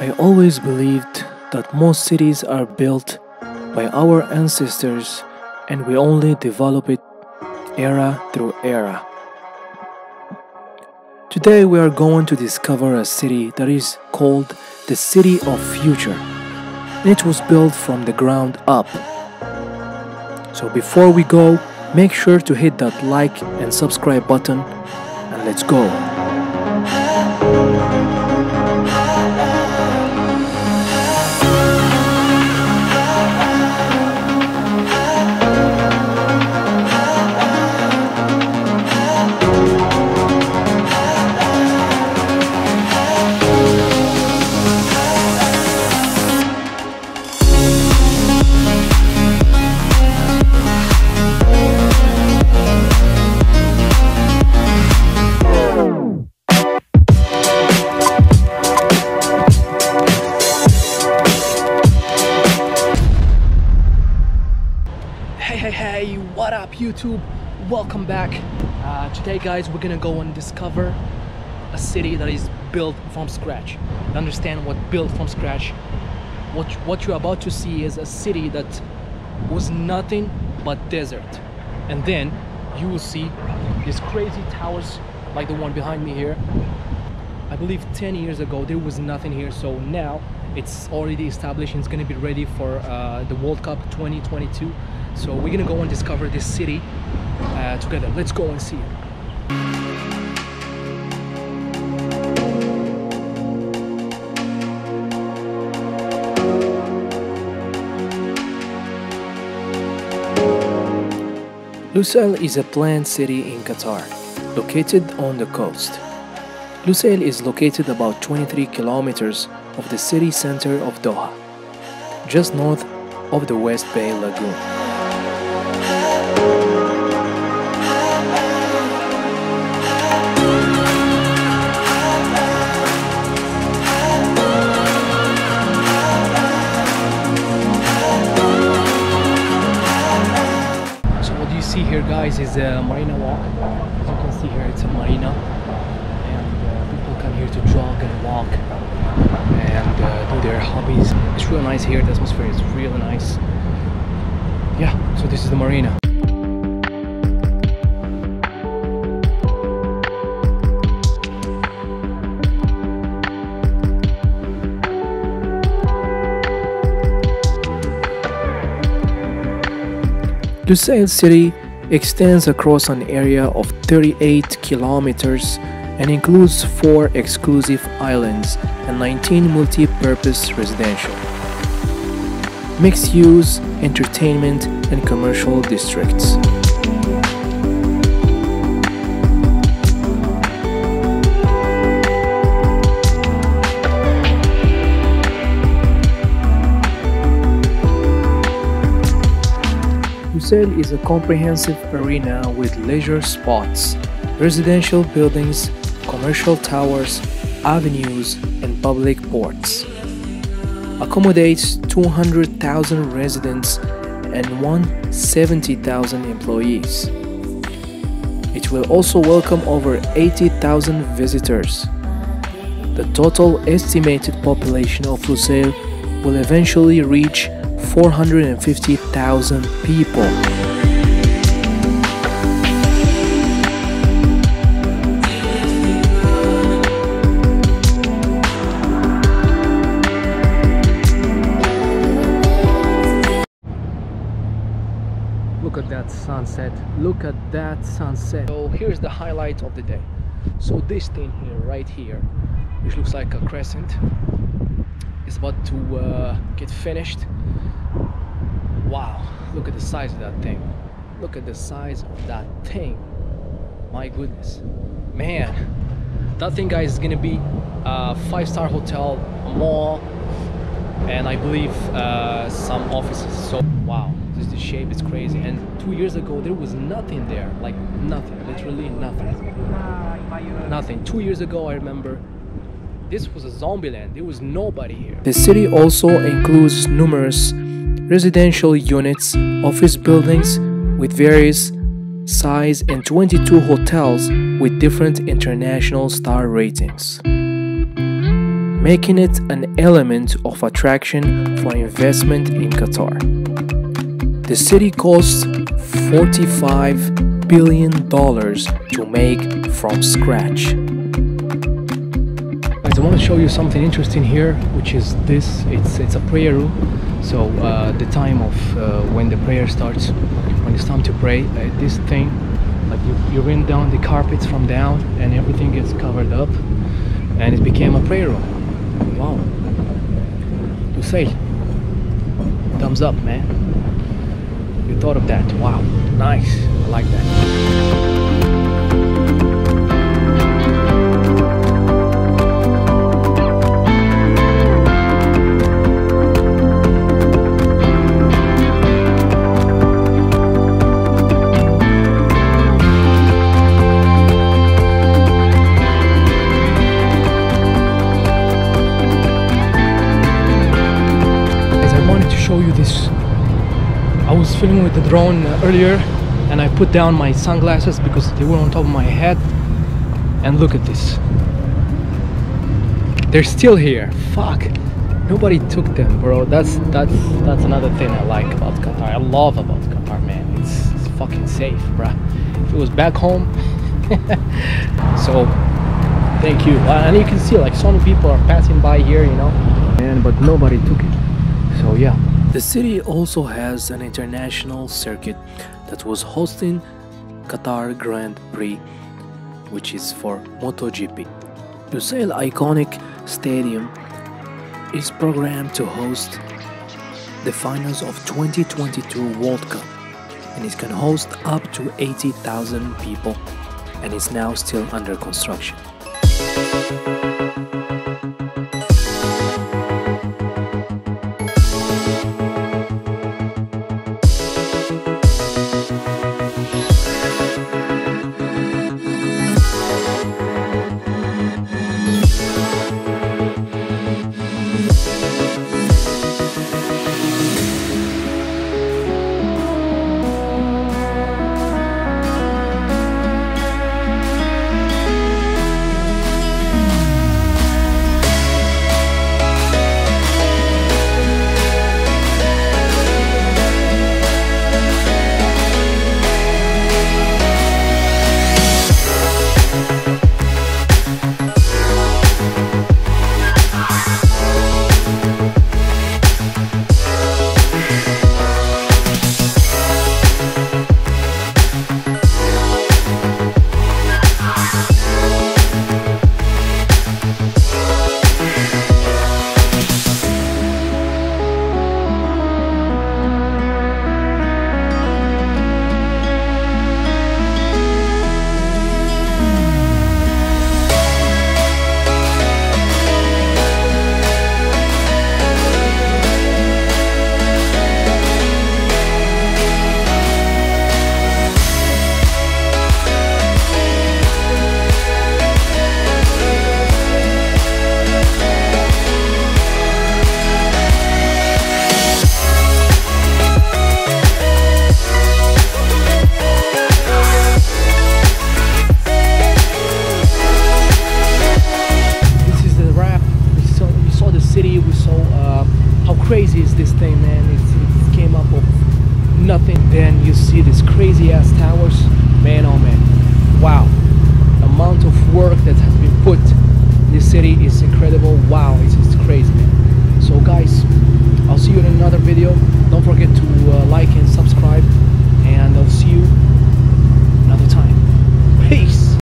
I always believed that most cities are built by our ancestors and we only develop it era through era. Today we are going to discover a city that is called the City of Future. And it was built from the ground up. So before we go, make sure to hit that like and subscribe button and let's go. Hey, what up YouTube? Welcome back. Today guys, we're gonna go and discover a city that is built from scratch. Understand what built from scratch? What you're about to see is a city that was nothing but desert. And then you will see these crazy towers like the one behind me here. I believe 10 years ago there was nothing here, so now it's already established and it's gonna be ready for the World Cup 2022. So we're gonna go and discover this city together. Let's go and see it. Lusail is a planned city in Qatar, located on the coast. Lusail is located about 23 kilometers of the city center of Doha, just north of the West Bay Lagoon. See here guys is a Marina walk. As you can see here, it's a Marina and people come here to jog and walk and do their hobbies. It's real nice here. The atmosphere is really nice. Yeah, so this is the Marina. Lusail city extends across an area of 38 kilometers and includes 4 exclusive islands and 19 multi-purpose residential, mixed-use, entertainment and commercial districts. Lusail is a comprehensive arena with leisure spots, residential buildings, commercial towers, avenues, and public ports. Accommodates 200,000 residents and 170,000 employees. It will also welcome over 80,000 visitors. The total estimated population of Lusail will eventually reach 450,000 people. Look at that sunset. Look at that sunset. So here's the highlight of the day. So this thing here, right here, which looks like a crescent, is about to get finished. Wow, look at the size of that thing. Look at the size of that thing. My goodness. Man, that thing guys is gonna be a 5-star hotel, a mall, and I believe some offices. So wow, this is the shape, it's crazy. And 2 years ago there was nothing there, like nothing, literally nothing. Nothing. 2 years ago I remember this was a zombie land. There was nobody here. The city also includes numerous residential units, office buildings with various size and 22 hotels with different international star ratings. making it an element of attraction for investment in Qatar. The city costs $45 billion to make from scratch. Guys, I want to show you something interesting here, which is this. It's a prayer room. So the time of when the prayer starts, when it's time to pray, this thing, like you rinse down the carpets from down and everything gets covered up, and it became a prayer room. Wow. Lusail, thumbs up, man. You thought of that. Wow, nice. I like that. Show you this. I was filming with the drone earlier and I put down my sunglasses because they were on top of my head, and look at this. They're still here. Fuck, nobody took them, bro. That's another thing I like about Qatar. I love about Qatar, man. It's fucking safe, bruh. If it was back home. So thank you. And you can see like some people are passing by here, you know, and but nobody took it. So yeah. The city also has an international circuit that was hosting Qatar Grand Prix, which is for MotoGP. Lusail iconic stadium is programmed to host the finals of 2022 World Cup, and it can host up to 80,000 people, and is now still under construction. Crazy is this thing, man. It came up of nothing. Then you see these crazy ass towers, man. Oh man, wow. The amount of work that has been put in this city is incredible. Wow, it's